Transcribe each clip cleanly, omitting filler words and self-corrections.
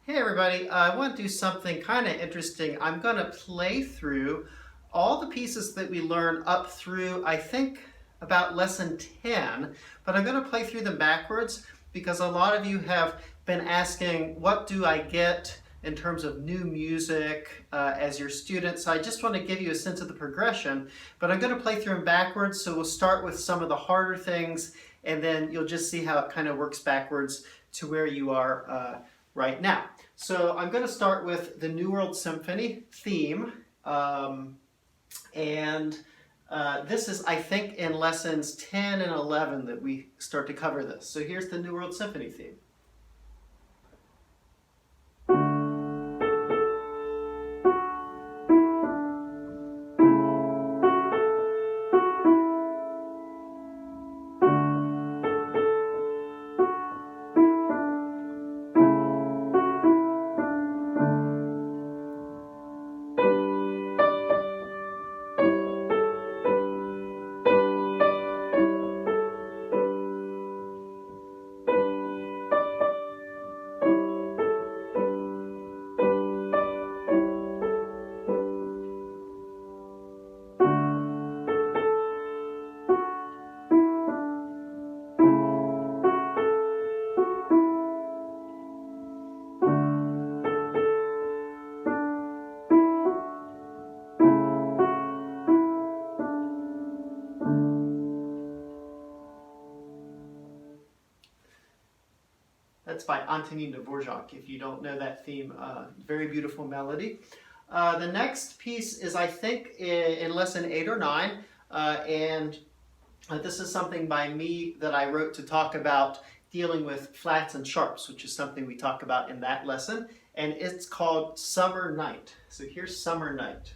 Hey everybody, I want to do something kind of interesting. I'm going to play through all the pieces that we learn up through, I think, about lesson 10, but I'm going to play through them backwards because a lot of you have been asking, what do I get in terms of new music as your student? So I just want to give you a sense of the progression, but I'm going to play through them backwards, so we'll start with some of the harder things, and then you'll just see how it kind of works backwards to where you are right now. So I'm going to start with the New World Symphony theme, this is, I think, in lessons 10 and 11 that we start to cover this. So here's the New World Symphony theme. That's by Antonin Dvorak. If you don't know that theme, very beautiful melody. The next piece is, I think, in lesson 8 or 9, this is something by me that I wrote to talk about dealing with flats and sharps, which is something we talk about in that lesson, and it's called Summer Night. So here's Summer Night.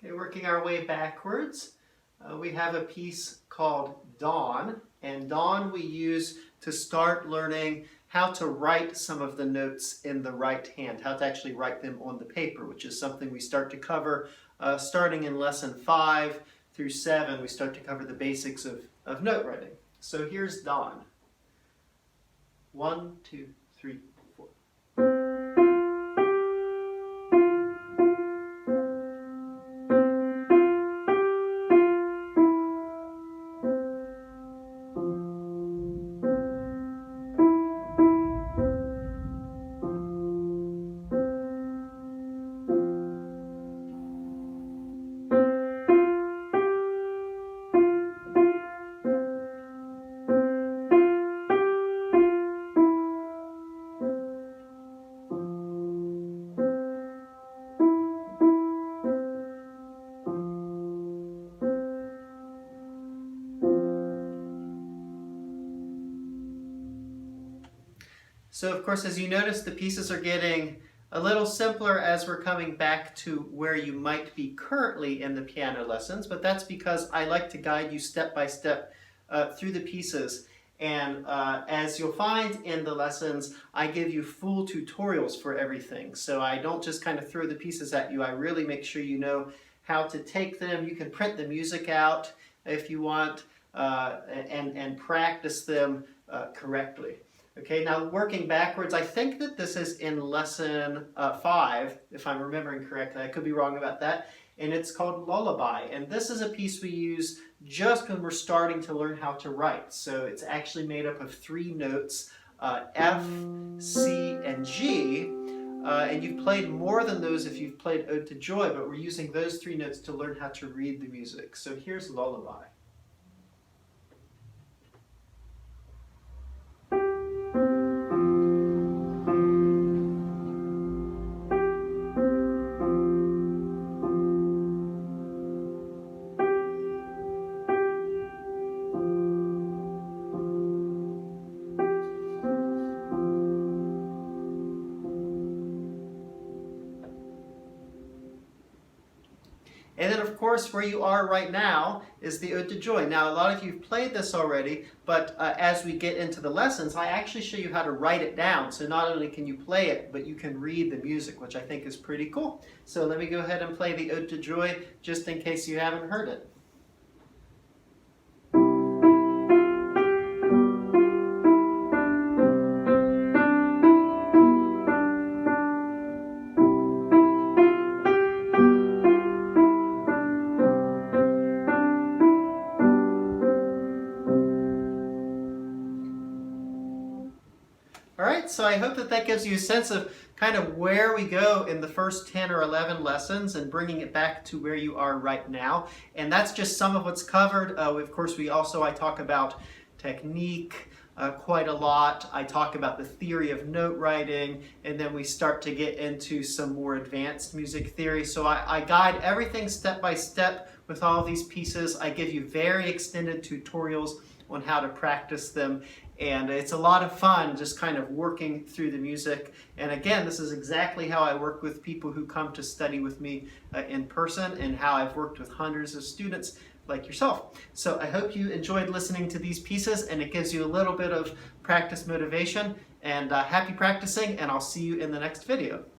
Okay, working our way backwards, we have a piece called Dawn, and Dawn we use to start learning how to write some of the notes in the right hand, how to actually write them on the paper, which is something we start to cover starting in lesson 5 through 7. We start to cover the basics of note writing. So here's Dawn. 1, 2, 3, 4. So of course, as you notice, the pieces are getting a little simpler as we're coming back to where you might be currently in the piano lessons, but that's because I like to guide you step by step through the pieces. And as you'll find in the lessons, I give you full tutorials for everything. So I don't just kind of throw the pieces at you. I really make sure you know how to take them. You can print the music out if you want and practice them correctly. Okay, now working backwards, I think that this is in lesson 5, if I'm remembering correctly. I could be wrong about that. And it's called Lullaby. And this is a piece we use just when we're starting to learn how to write. So it's actually made up of 3 notes, F, C, and G. And you've played more than those if you've played Ode to Joy, but we're using those 3 notes to learn how to read the music. So here's Lullaby. of course, where you are right now is the Ode to Joy. Now, a lot of you have played this already, but as we get into the lessons, I actually show you how to write it down. So not only can you play it, but you can read the music, which I think is pretty cool. So let me go ahead and play the Ode to Joy, just in case you haven't heard it. All right, so I hope that that gives you a sense of kind of where we go in the first 10 or 11 lessons and bringing it back to where you are right now. And that's just some of what's covered. Of course, I talk about technique quite a lot. I talk about the theory of note writing, and then we start to get into some more advanced music theory. So I guide everything step by step with all of these pieces. I give you very extended tutorials on how to practice them. And it's a lot of fun just kind of working through the music. And again, this is exactly how I work with people who come to study with me in person, and how I've worked with hundreds of students like yourself. So I hope you enjoyed listening to these pieces, and it gives you a little bit of practice motivation. And happy practicing, and I'll see you in the next video.